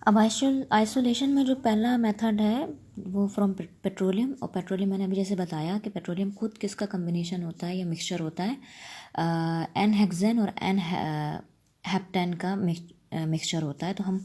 अब आइसोलेशन में जो पहला मेथड है वो फ्रॉम पेट्रोलियम, और पेट्रोलियम मैंने अभी जैसे बताया कि पेट्रोलियम खुद किसका कम्बिनेशन होता है या मिक्सचर होता है, एन हेक्सेन और एन हेप्टेन का मिक्सचर होता है। तो हम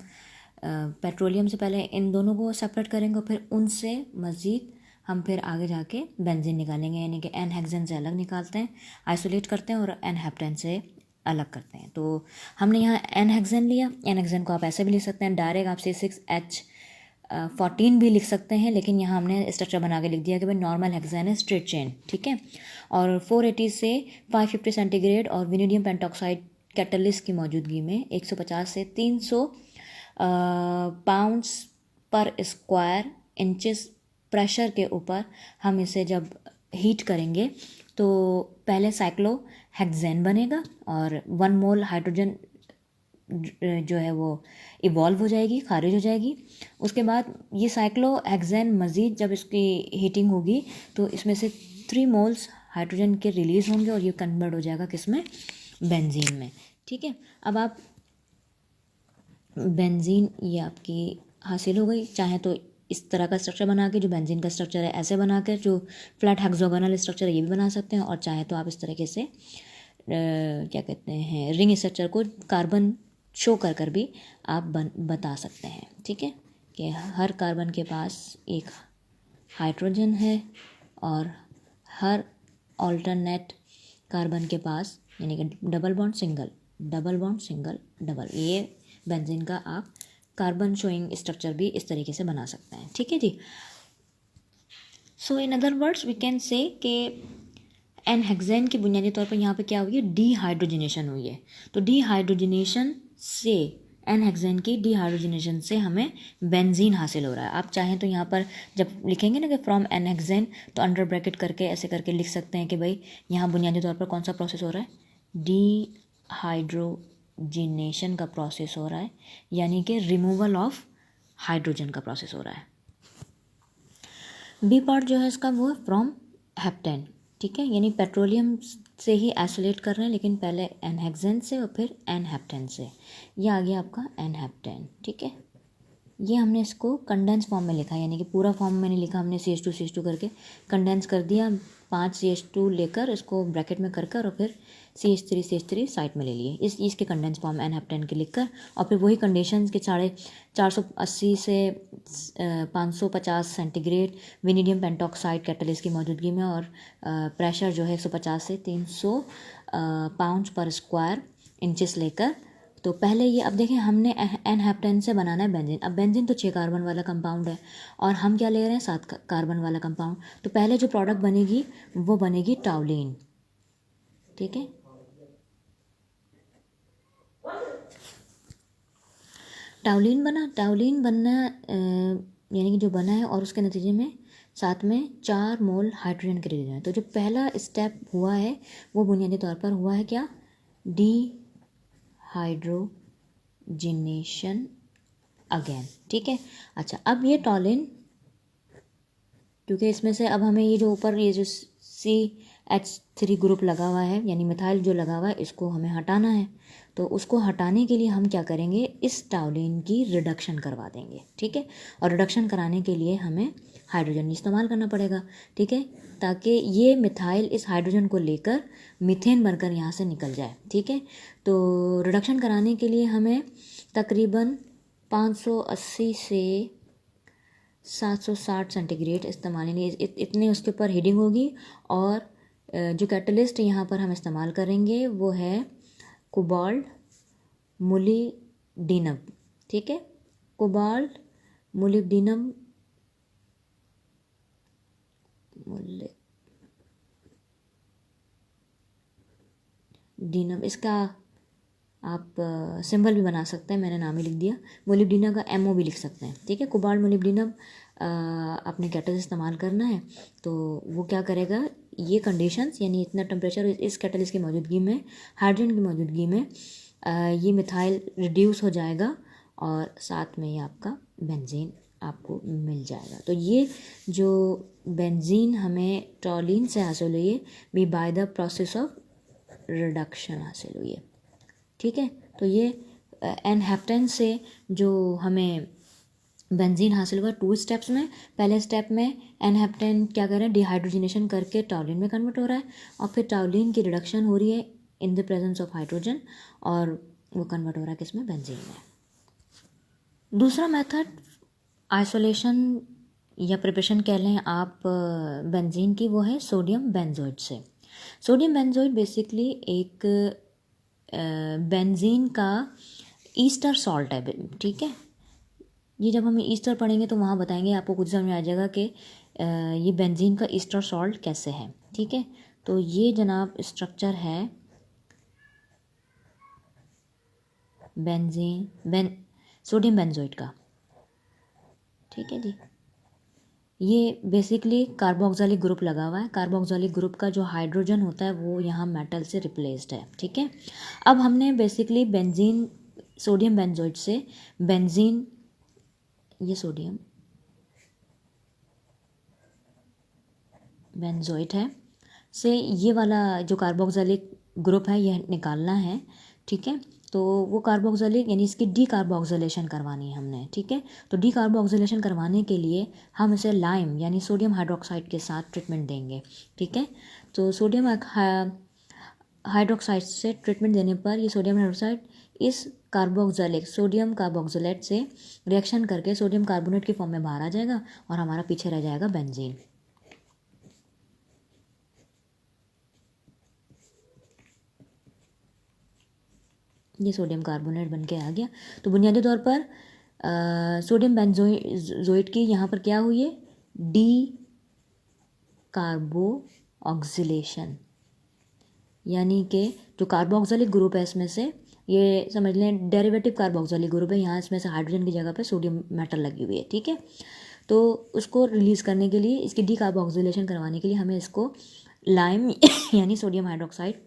पेट्रोलियम से पहले इन दोनों को सेपरेट करेंगे और फिर उनसे मज़ीद हम फिर आगे जाके बेंजीन निकालेंगे, यानी कि एन हेक्सेन से अलग निकालते हैं, आइसोलेट करते हैं और एन हेप्टेन से अलग करते हैं। तो हमने यहाँ एन हेक्सेन लिया। एन हेक्सेन को आप ऐसे भी लिख सकते हैं, डायरेक्ट आप C6H14 भी लिख सकते हैं, लेकिन यहाँ हमने स्ट्रक्चर बना के लिख दिया कि भाई नॉर्मल हेक्सेन है, स्ट्रेट चेन, ठीक है। और 480 से 550 सेंटीग्रेड और विनेडियम पेंटॉक्साइड कैटलिस्ट की मौजूदगी में 150 से 300 पाउंड्स पर स्क्वायर इंचेस प्रेशर के ऊपर हम इसे जब हीट करेंगे तो पहले साइक्लो हेक्सेन बनेगा और 1 मोल हाइड्रोजन जो है वो इवॉल्व हो जाएगी, खारिज हो जाएगी। उसके बाद ये साइक्लो हेक्सेन मज़ीद जब इसकी हीटिंग होगी तो इसमें से 3 मोल्स हाइड्रोजन के रिलीज़ होंगे और ये कन्वर्ट हो जाएगा किसमें, बेंजीन में, ठीक है। अब आप बेंजीन ये आपकी हासिल हो गई। चाहे तो इस तरह का स्ट्रक्चर बना के, जो बेंजीन का स्ट्रक्चर है ऐसे बना कर, जो फ्लैट हेक्सागोनल स्ट्रक्चर है ये भी बना सकते हैं, और चाहे तो आप इस तरीके से क्या कहते हैं रिंग स्ट्रक्चर को कार्बन शो कर कर भी आप बता सकते हैं, ठीक है, कि हर कार्बन के पास एक हाइड्रोजन है और हर ऑल्टरनेट कार्बन के पास, यानी कि double bond single, double bond single double, ये बेंजीन का आप कार्बन शोइंग स्ट्रक्चर भी इस तरीके से बना सकते हैं, ठीक है जी। So in other words we can say कि एन हेक्सेन की बुनियादी तौर पर यहाँ पे क्या हुई है, डीहाइड्रोजनेशन हुई है। तो डीहाइड्रोजनेशन से, एन हेक्सेन की डीहाइड्रोजनेशन से हमें बेंजीन हासिल हो रहा है। आप चाहें तो यहाँ पर जब लिखेंगे ना कि फ्रॉम एन हेक्सेन, तो अंडर ब्रैकेट करके ऐसे करके लिख सकते हैं कि भाई यहाँ बुनियादी तौर पर कौन सा प्रोसेस हो रहा है, डीहाइड्रोजिनेशन का प्रोसेस हो रहा है, यानी कि रिमूवल ऑफ हाइड्रोजन का प्रोसेस हो रहा है। बी पार्ट जो है इसका वो है फ्रॉम हेप्टेन, ठीक है, यानी पेट्रोलियम से ही आइसोलेट कर रहे हैं, लेकिन पहले एन हेक्सेन से और फिर एन हेप्टेन से। ये आ गया आपका एन हेप्टेन, ठीक है। ये हमने इसको कंडेंस फॉर्म में लिखा है, यानी कि पूरा फॉर्म में नहीं लिखा हमने, CH2 करके कंडेंस कर दिया, 5 CH2 लेकर इसको ब्रैकेट में कर कर और फिर CH3 साइड में ले लिए, इस चीज़ के कंडेंस फॉर्म एन हेप्टेन के लिखकर, और फिर वही कंडीशंस के 480 से 550 सेंटीग्रेड विनेडियम पेंटॉक्साइड कैटलिस्ट की मौजूदगी में और प्रेशर जो है 150 से 300 पाउंड पर स्क्वायर इंचेस लेकर। तो पहले ये, अब देखें हमने एन हेप्टेन से बनाना है बेंजीन। अब बेंजीन तो 6 कार्बन वाला कंपाउंड है और हम क्या ले रहे हैं, 7 कार्बन वाला कंपाउंड। तो पहले जो प्रोडक्ट बनेगी वो बनेगी टाउलिन, ठीक है। टाउलिन बनना यानी कि जो बना है और उसके नतीजे में साथ में 4 मोल हाइड्रोजन के रिलीज हैं। तो जो पहला स्टेप हुआ है वो बुनियादी तौर पर हुआ है क्या, डीहाइड्रोजिनेशन अगेन, ठीक है। अच्छा, अब ये टॉलिन, क्योंकि इसमें से अब हमें ये जो ऊपर ये जो CH3 ग्रुप लगा हुआ है, यानी मिथाइल जो लगा हुआ है, इसको हमें हटाना है। तो उसको हटाने के लिए हम क्या करेंगे, इस टाउलिन की रिडक्शन करवा देंगे, ठीक है। और रिडक्शन कराने के लिए हमें हाइड्रोजन इस्तेमाल करना पड़ेगा, ठीक है, ताकि ये मिथाइल इस हाइड्रोजन को लेकर मीथेन बनकर यहाँ से निकल जाए, ठीक है। तो रिडक्शन कराने के लिए हमें तकरीबन 580 से 760 सेंटीग्रेड इस्तेमाल, यानी इतने उसके ऊपर हीटिंग होगी। और जो कैटलिस्ट यहाँ पर हम इस्तेमाल करेंगे वो है कोबाल्ट मोलिब्डेनम, ठीक है, कोबाल्ट मोलिब्डेनम इसका आप सिंबल भी बना सकते हैं, मैंने नाम ही लिख दिया। मोलिब्डेनम का MO भी लिख सकते हैं, ठीक है। कोबाल्ट मोलिब्डेनम अपने कैटलिस्ट इस्तेमाल करना है, तो वो क्या करेगा, ये कंडीशंस यानी इतना टेम्परेचर इस कैटलिस्ट की मौजूदगी में, हाइड्रोजन की मौजूदगी में ये मिथाइल रिड्यूस हो जाएगा और साथ में ये आपका बेंजीन आपको मिल जाएगा। तो ये जो बेंजीन हमें टॉलिन से हासिल हुई है, भी by the process of reduction हासिल हुई है, ठीक है। तो ये एन हेप्टेन से जो हमें बेंजीन हासिल हुआ 2 स्टेप्स में। पहले स्टेप में एन हेप्टेन क्या कर रहे हैं, डिहाइड्रोजनेशन करके टॉलिन में कन्वर्ट हो रहा है और फिर टॉलिन की रिडक्शन हो रही है in the presence of hydrogen और वो कन्वर्ट हो रहा है किसमें, बेंजीन में। दूसरा मेथड आइसोलेशन या प्रिपरेशन कह लें आप बेंजीन की, वो है सोडियम बेंजोइड से। सोडियम बेंजोइड बेसिकली एक बेंजीन का ईस्टर सॉल्ट है, ठीक है। ये जब हम ईस्टर पढ़ेंगे तो वहाँ बताएंगे, आपको कुछ समझ में आ जाएगा कि ये बेंजीन का ईस्टर सॉल्ट कैसे है, ठीक है। तो ये जनाब स्ट्रक्चर है सोडियम बेंजोइड का, ठीक है जी। ये बेसिकली कार्बोक्सिलिक ग्रुप लगा हुआ है। कार्बोक्सिलिक ग्रुप का जो हाइड्रोजन होता है वो यहाँ मेटल से रिप्लेस्ड है, ठीक है। अब हमने बेसिकली बेंजीन, सोडियम बेंजोइड से बेंजीन, ये सोडियम बेंजोइड है, से ये वाला जो कार्बोक्सिलिक ग्रुप है यह निकालना है, ठीक है। तो वो कार्बोक्सिलिक यानी इसकी डीकार्बोक्सिलेशन करवानी है हमने, ठीक है। तो डीकार्बोक्सिलेशन करवाने के लिए हम इसे लाइम यानी सोडियम हाइड्रोक्साइड के साथ ट्रीटमेंट देंगे, ठीक है। तो सोडियम हाइड्रोक्साइड से ट्रीटमेंट देने पर ये सोडियम हाइड्रोक्साइड इस कार्बोक्सिलिक सोडियम कार्बोक्सिलेट से रिएक्शन करके सोडियम कार्बोनेट की फॉर्म में बाहर आ जाएगा और हमारा पीछे रह जाएगा बेंजीन। ये सोडियम कार्बोनेट बन के आ गया। तो बुनियादी तौर पर सोडियम बेंजोइड की यहाँ पर क्या हुई है, डी कार्बो ऑक्सीलेशन, यानी कि जो कार्बोक्सिलिक ग्रुप है इसमें से, ये समझ लें डेरिवेटिव कार्बोक्सिलिक ग्रुप है, यहाँ इसमें से हाइड्रोजन की जगह पे सोडियम मेटल लगी हुई है, ठीक है। तो उसको रिलीज़ करने के लिए, इसकी डी कार्बोक्सिलेशन करवाने के लिए हमें इसको लाइम यानी सोडियम हाइड्रोक्साइड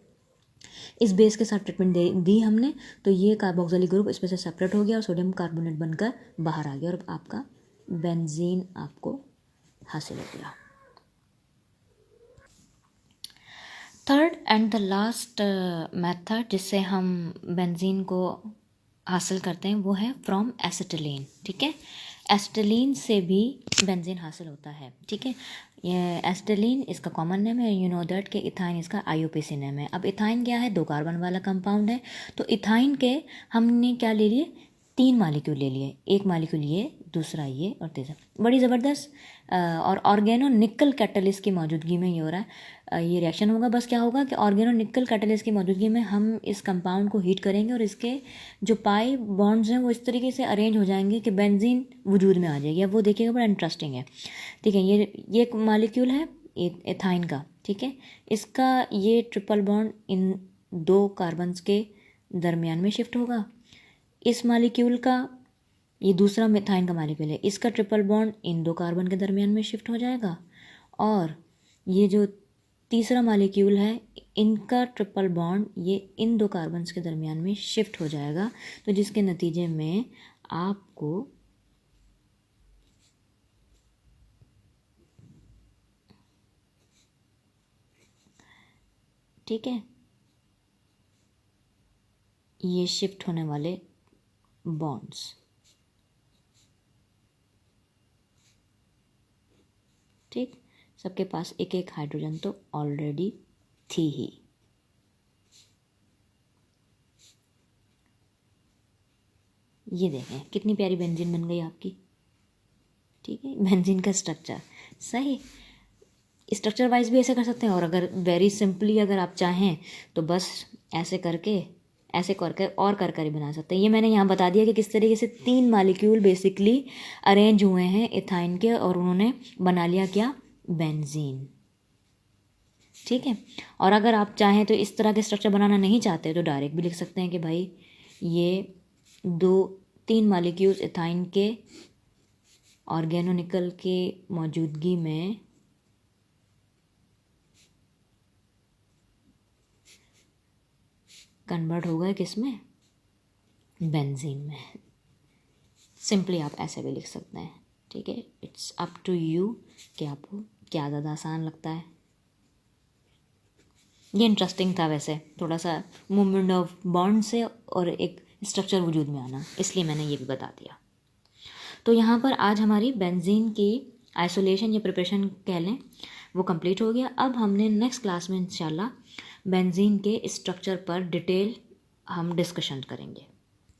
इस बेस के साथ ट्रीटमेंट दी हमने। तो ये कार्बोक्सिलिक ग्रुप इसमें से सेपरेट हो गया और सोडियम कार्बोनेट बनकर बाहर आ गया और आपका बेंजीन आपको हासिल हो गया। Third and the last method जिससे हम बेंजीन को हासिल करते हैं वो है फ्रॉम एसिटिलीन, ठीक है। एसिटिलीन से भी बेंजीन हासिल होता है, ठीक है। ये एसिटिलीन इसका कॉमन नेम है, यू नो दैट कि इथाइन इसका आईयूपीएसी नेम है। अब इथाइन क्या है, 2 कार्बन वाला कंपाउंड है। तो इथाइन के हमने क्या ले लिए, 3 मालिक्यूल ले लिए, एक मालिक्यूल ये, दूसरा ये और तीसरा। बड़ी ज़बरदस्त और ऑर्गेनो निकल कैटलिस्ट की मौजूदगी में ये हो रहा है, ये रिएक्शन होगा। बस क्या होगा कि ऑर्गेनो निकल कैटलिस्ट की मौजूदगी में हम इस कंपाउंड को हीट करेंगे और इसके जो पाई बॉन्ड्स हैं वो इस तरीके से अरेंज हो जाएंगे कि बेंजीन वजूद में आ जाएगी। अब वो देखिएगा, बड़ा इंटरेस्टिंग है, ठीक है। ये एक मालिक्यूल है एथाइन का, ठीक है। इसका ये ट्रिपल बॉन्ड इन 2 कार्बन्स के दरमियान में शिफ्ट होगा। इस मालिक्यूल का, ये दूसरा मिथाइन का मालिक्यूल है, इसका ट्रिपल बॉन्ड इन 2 कार्बन के दरमियान में शिफ्ट हो जाएगा और ये जो तीसरा मालिक्यूल है इनका ट्रिपल बॉन्ड ये इन 2 कार्बन्स के दरमियान में शिफ्ट हो जाएगा। तो जिसके नतीजे में आपको ठीक है ये शिफ्ट होने वाले बॉन्ड्स, ठीक, सबके पास एक एक हाइड्रोजन तो ऑलरेडी थी ही। ये देखें कितनी प्यारी बेंजीन बन गई आपकी, ठीक है। बेंजीन का स्ट्रक्चर सही, स्ट्रक्चर वाइज भी ऐसे कर सकते हैं और अगर वेरी सिंपली अगर आप चाहें तो बस ऐसे करके ऐसे कर ही बना सकते हैं। ये मैंने यहाँ बता दिया कि किस तरीके से 3 मालिक्यूल बेसिकली अरेंज हुए हैं इथाइन के और उन्होंने बना लिया क्या, बेंजीन, ठीक है। और अगर आप चाहें तो इस तरह के स्ट्रक्चर बनाना नहीं चाहते तो डायरेक्ट भी लिख सकते हैं कि भाई ये 3 मालिक्यूल्स इथाइन के ऑर्गेनोनिकल के मौजूदगी में कन्वर्ट हो गए किस में, बेंजीन में। सिंपली आप ऐसे भी लिख सकते हैं, ठीक है। इट्स अप टू यू कि आपको क्या ज़्यादा आसान लगता है। ये इंटरेस्टिंग था वैसे, थोड़ा सा मूवमेंट ऑफ बॉन्ड से और एक स्ट्रक्चर वजूद में आना, इसलिए मैंने ये भी बता दिया। तो यहाँ पर आज हमारी बेंजीन की आइसोलेशन या प्रिपरेशन कह लें वो कंप्लीट हो गया। अब हमने नेक्स्ट क्लास में इंशाल्लाह बेंजीन के स्ट्रक्चर पर डिटेल हम डिस्कशन करेंगे।